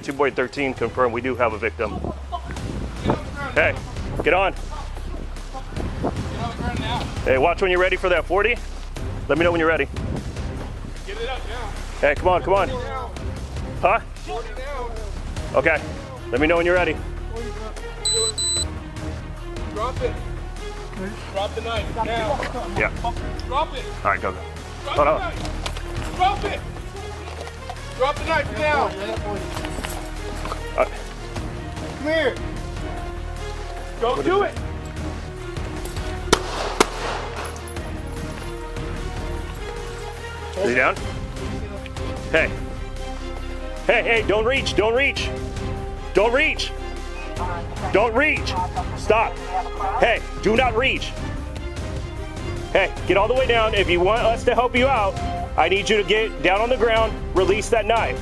2.13 confirmed we do have a victim. Hey, get on. Hey, watch when you're ready for that 40. Let me know when you're ready. Get it up now. Hey, come on, come on. Huh? 40 down. Okay, let me know when you're ready. Drop it. Drop the knife now. Yeah. Drop it. All right, go. Drop Hold the on. knife. Drop it. Drop the knife now. Come here. Don't do it. Is he down? Hey. Hey, hey, don't reach, don't reach. Don't reach. Don't reach. Stop. Hey, do not reach. Hey, get all the way down. If you want us to help you out, I need you to get down on the ground, release that knife.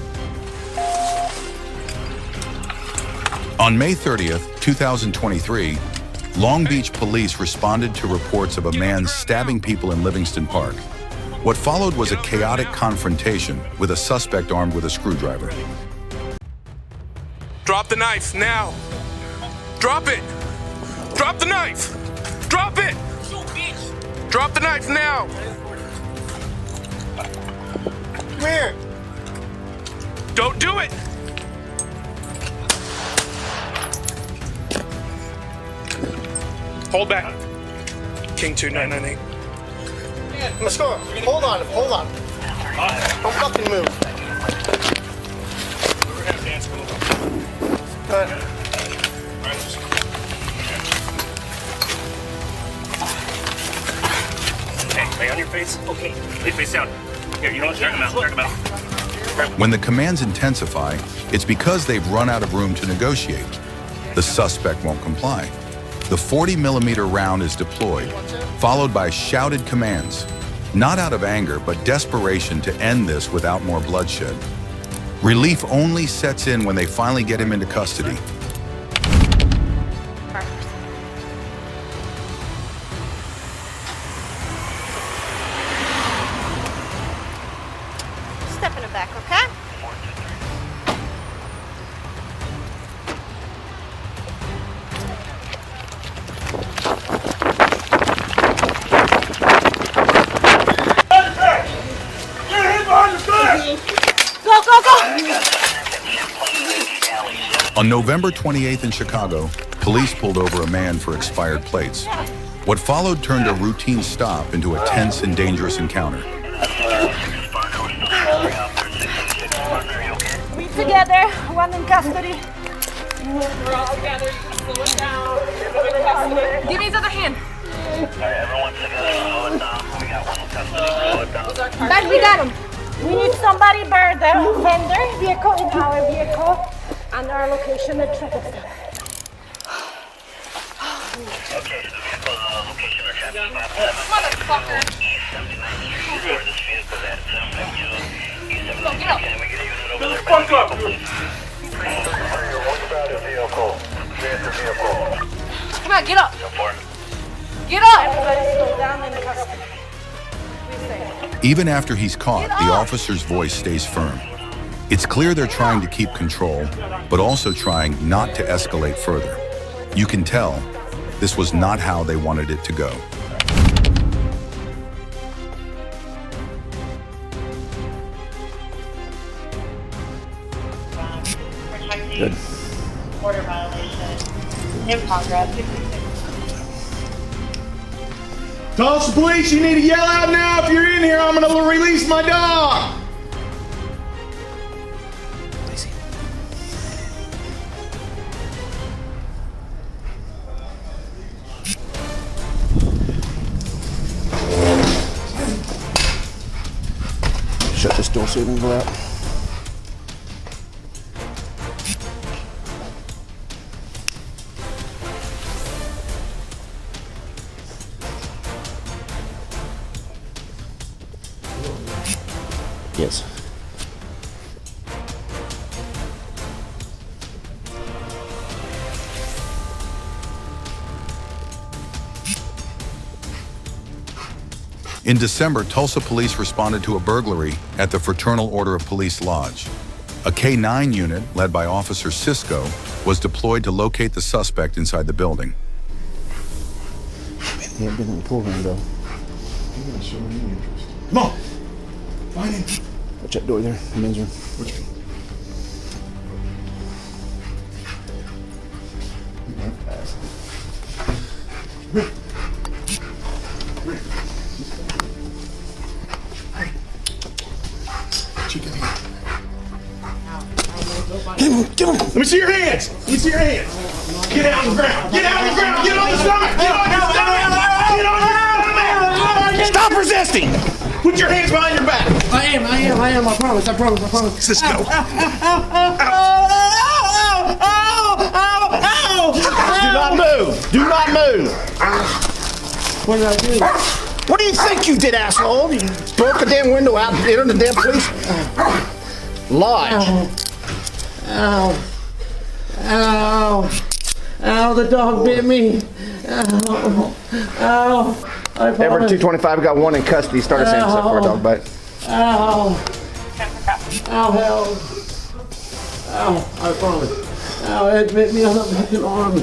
On May 30th, 2023, Long Beach police responded to reports of a man stabbing people in Livingston Park. What followed was a chaotic confrontation with a suspect armed with a screwdriver. Drop the knife now. Drop it. Drop the knife. Drop it. Drop the knife now. Come here. Don't do it. Hold back. King 2998. Let's go. Hold on. Don't fucking move. Hey, lay on your face. Okay. Lay face down. Here, you know what? Drag him out. Drag him out. When the commands intensify, it's because they've run out of room to negotiate. The suspect won't comply. The 40mm round is deployed, followed by shouted commands, not out of anger, but desperation to end this without more bloodshed. Relief only sets in when they finally get him into custody. Step in the back, okay? Go, go, go! On November 28th in Chicago, police pulled over a man for expired plates. What followed turned a routine stop into a tense and dangerous encounter. We together, one in custody. We're all together. Slow it down. Give me his other hand. Everyone together, slow it down. We got one in custody, slow it down. But we got him. We need somebody burn the offender vehicle in our vehicle and our location at traffic stop. Okay, so the vehicle location or traffic Motherfucker. Where this vehicle is at, 752. Go, get up. Can we get a unit over there? Fuck up. What about a vehicle? Transit vehicle. Come on, get up. Go for it. Get up. Everybody slow down in custody. Be safe. Even after he's caught, the officer's voice stays firm. It's clear they're trying to keep control, but also trying not to escalate further. You can tell this was not how they wanted it to go. Good. Order violation in progress. Tulsa police, you need to yell out now if you're in here. I'm gonna release my dog. Shut this door so you can go out. Yes. In December, Tulsa police responded to a burglary at the Fraternal Order of Police Lodge. A K-9 unit, led by Officer Cisco, was deployed to locate the suspect inside the building. He ain't been in the pool room, though. He didn't show any interest. Come on! Find him! Watch that door there, the men's room. Which one? Chicken hand. Get him! Let me see your hands! Let me see your hands! Get out on the ground! Get out on the ground! Get on the stomach! Get on your stomach! Get on your stomach! Stop resisting! Put your hands behind your back! I am, I promise. Cisco. Do not move! Do not move! What did I do? What do you think you did, asshole? You broke the damn window out and entered the damn police lodge. Ow. Ow. Ow, the dog bit me. Ow. Ow. Everett 225 got one in custody. Started saying stuff for a dog bite. Ow. Ow, hell. Ow, I promise. Ow, it bit me on the fucking arm.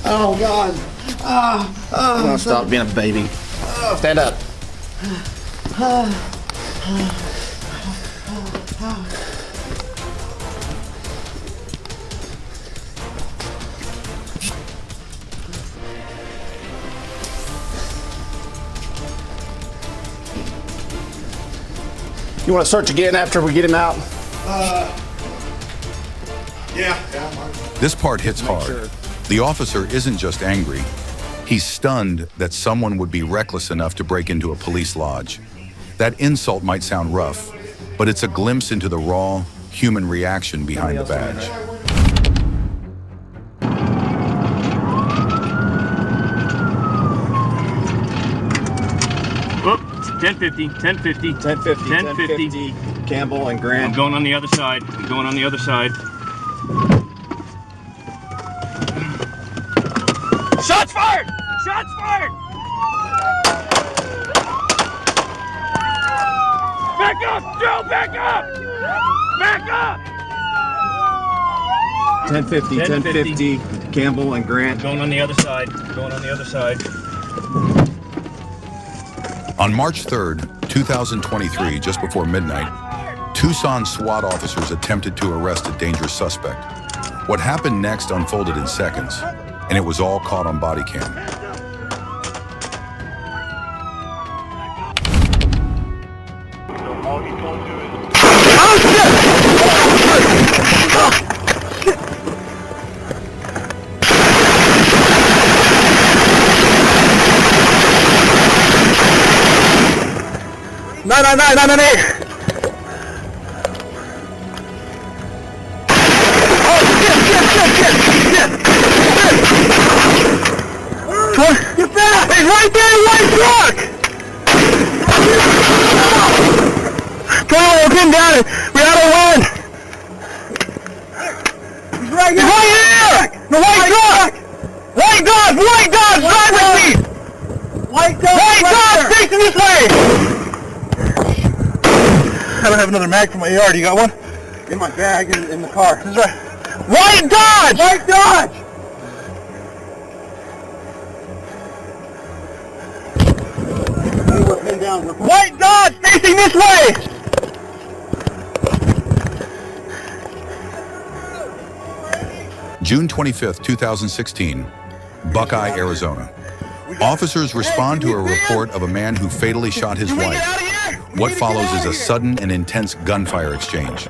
Oh, God. Don't stop being a baby. Stand up. You want to search again after we get him out? Yeah. This part hits hard. The officer isn't just angry. He's stunned that someone would be reckless enough to break into a police lodge. That insult might sound rough, but it's a glimpse into the raw, human reaction behind the badge. Whoop, 1050, 1050, 1050, 1050. Campbell and Grant. I'm going on the other side. I'm going on the other side. Shots fired! Shots fired! Back up! Joe, back up! Back up! 1050, 1050, Campbell and Grant. Going on the other side. Going on the other side. On March 3rd, 2023, just before midnight, Tucson SWAT officers attempted to arrest a dangerous suspect. What happened next unfolded in seconds, and it was all caught on body cam. Get back! He's right there, white truck! Come on, we'll pin down it. We gotta win! He's right here! The white truck! White dog, drive with me! White dog, facing this way! I don't have another mag for my AR. Do you got one? In my bag in the car. This is right. White Dodge! White Dodge! White Dodge facing this way! June 25th, 2016, Buckeye, Arizona. Officers respond to a report of a man who fatally shot his wife. What follows is a sudden and intense gunfire exchange.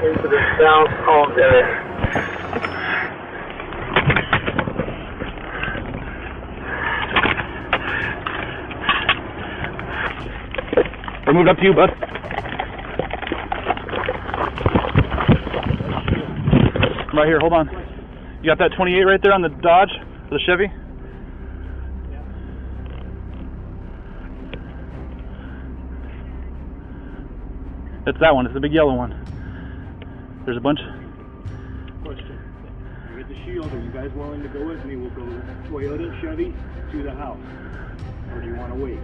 Into the South Palm area. We're moving up to you, bud. Right here, hold on. You got that 28 right there on the Dodge, or the Chevy? It's that one, it's the big yellow one. There's a bunch. shield. Are you guys willing to go with me? We'll go Toyota, Chevy to the house. Or do you want to wait?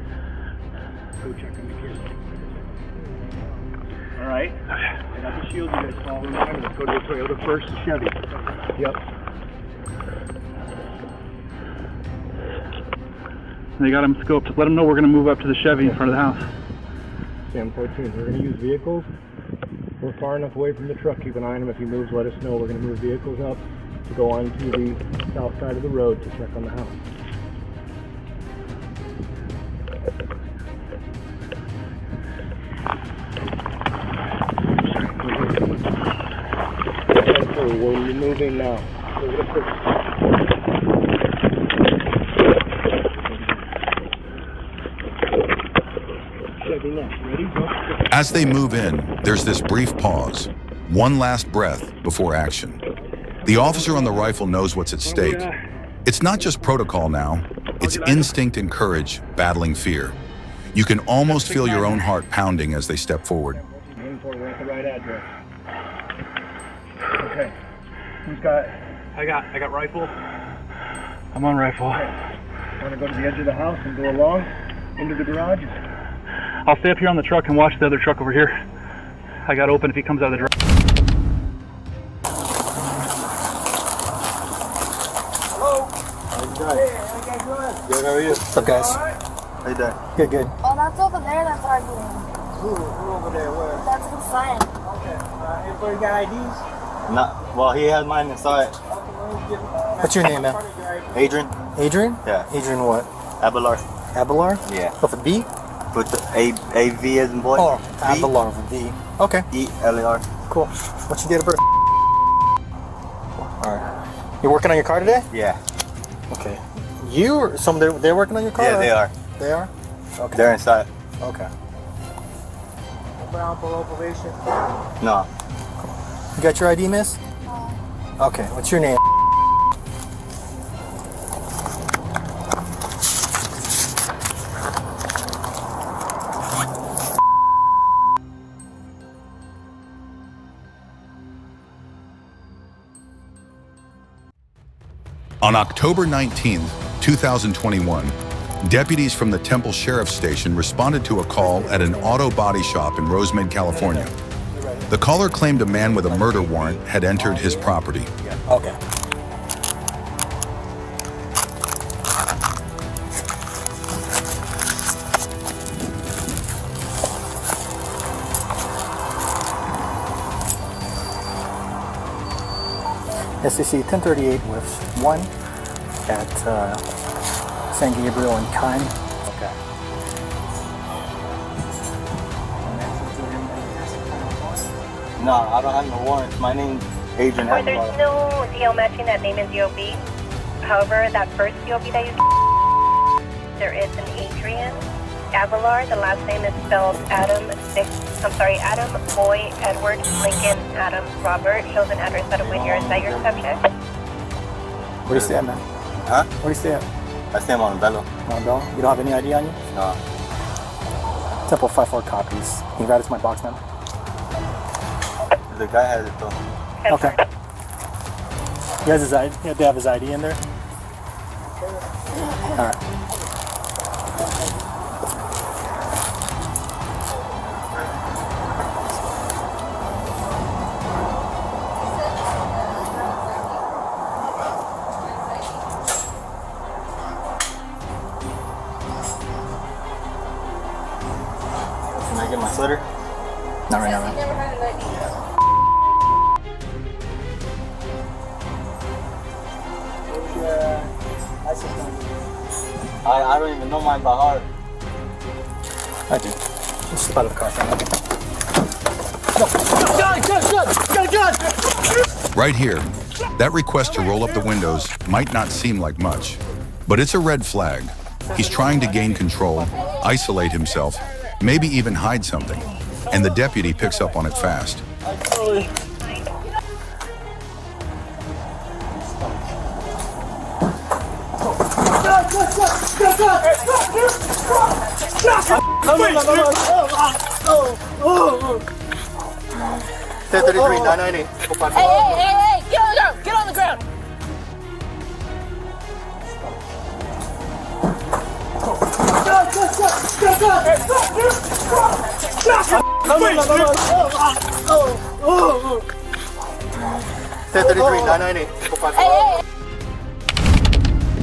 Go check on the kids. All right. I got the shield. You guys follow me. Let's go to the Toyota first, the Chevy. Yep. They got him scoped. Let them know we're going to move up to the Chevy in front of the house. Sam 14, we're going to use vehicles. We're far enough away from the truck. Keep an eye on him. If he moves, let us know. We're going to move vehicles up to go onto the south side of the road to check on the house. Okay, we're moving now. As they move in, there's this brief pause, one last breath before action. The officer on the rifle knows what's at stake. It's not just protocol now, it's instinct and courage battling fear. You can almost feel your own heart pounding as they step forward. We're at the right address. Okay. Who's got? I got rifle. I'm on rifle. Okay. Want to go to the edge of the house and go along into the garage? I'll stay up here on the truck and watch the other truck over here. I got open if he comes out of the drive. Hello. How you doing? Hey, how you guys doing? Good, how are you? What's up, guys? How you doing? Good, good. Oh, that's over there that's arguing. Who over there? Where? That's inside. Okay. Everybody got IDs? No. Well, he has mine inside. What's your name, man? Adrian. Adrian? Yeah. Adrian what? Abelar. Abelar? Yeah. With a B? With the A-V as in boy. Oh, Abelar with a V. Okay. E-L-A-R. Cool. What's your date of birth? Alright. You working on your car today? Yeah. Okay. You or they're working on your car? Yeah, they are. They are? Okay. They're inside. Okay. Brown below probation? No. You got your ID, miss? No. Okay. What's your name? On October 19, 2021, deputies from the Temple Sheriff's Station responded to a call at an auto body shop in Rosemead, California. The caller claimed a man with a murder warrant had entered his property. Okay. SCC 1038 with 1 at San Gabriel and Kine. Okay. No, I don't have no warrants. My name's Adrian. Or there's no DL matching that name in DOB. However, that first DOB that you there is an Adrian Abelar. The last name is spelled Adam Boy Edward Lincoln Adam Robert. Shows an address out of Whittier. Is that your subject? Where do you stay at, man? Huh? Where do you stay at? I stay in Montebello. Montebello? You don't have any ID on you? No. Temple 54 copies. Can you write it to my box, man? The guy has it though. Okay. He has his ID. You have to have his ID in there. All right. Can I get my sweater? Not right now, man. I don't even know mine by heart. I do. Just step out of the car. Right here, that request to roll up the windows might not seem like much, but it's a red flag. He's trying to gain control, isolate himself, maybe even hide something, and the deputy picks up on it fast. Hey, get on the ground! Get on the ground!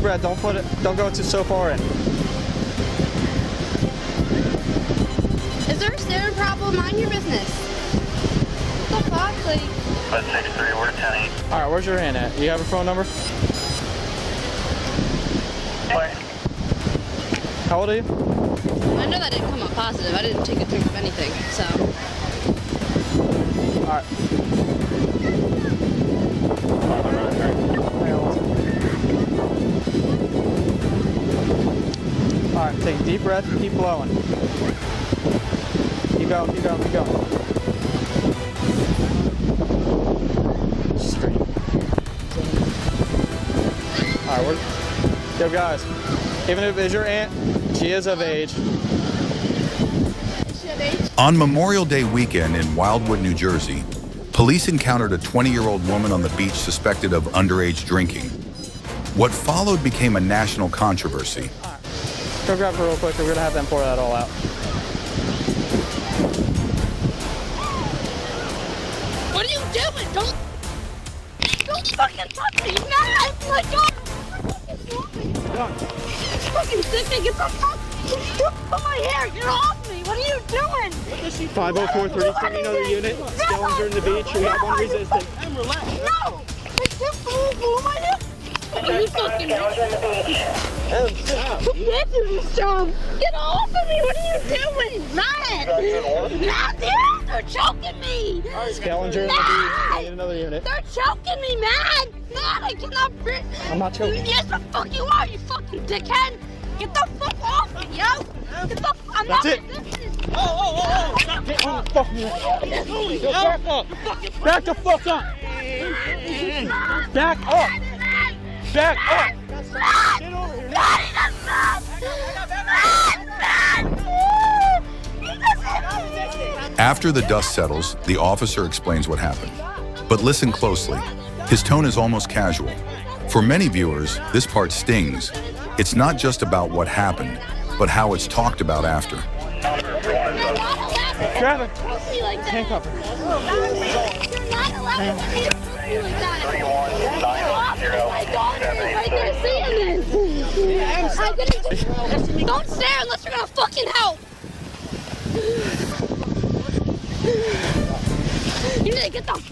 Brad, don't go so far in. Is there a staring problem? Mind your business. What the fuck? Like. 6-3, we're 10-8. Alright, where's your hand at? Do you have a phone number? How old are you? I know that didn't come up positive. I didn't take a drink of anything, so. Alright. Alright, take a deep breath, keep blowing. Keep going, keep going, keep going. Alright, we're good guys. Even if it's your aunt, she is of age. On Memorial Day weekend in Wildwood, New Jersey, police encountered a 20-year-old woman on the beach suspected of underage drinking. What followed became a national controversy. Go grab her real quick. We're gonna have them pour that all out. What are you doing? Don't fucking touch me, man! My God! Fucking sick, get the fuck off my hair! Get off me! What are you doing? 504-33, another unit. Skellinger in the beach. We got one resistant. No! I can't move my hair! Are you fucking Who gave you this job? Get off of me! What are you doing? Matt! Matt, they're choking me! Skellinger in the beach. We need another unit. They're choking me, Matt! Matt, I cannot breathe! I'm not choking. Yes, the fuck you are, you fucking dickhead! Get the fuck off me, yo! Get the I'm That's not it. Oh! Back up! Back the fuck up! Back up! Back up! Get over here now! After the dust settles, the officer explains what happened. But listen closely. His tone is almost casual. For many viewers, this part stings. It's not just about what happened, but how it's talked about after. Grab her. Handcuff her. You're not allowed to be like that. Don't stare unless you're gonna fucking help. You need to get the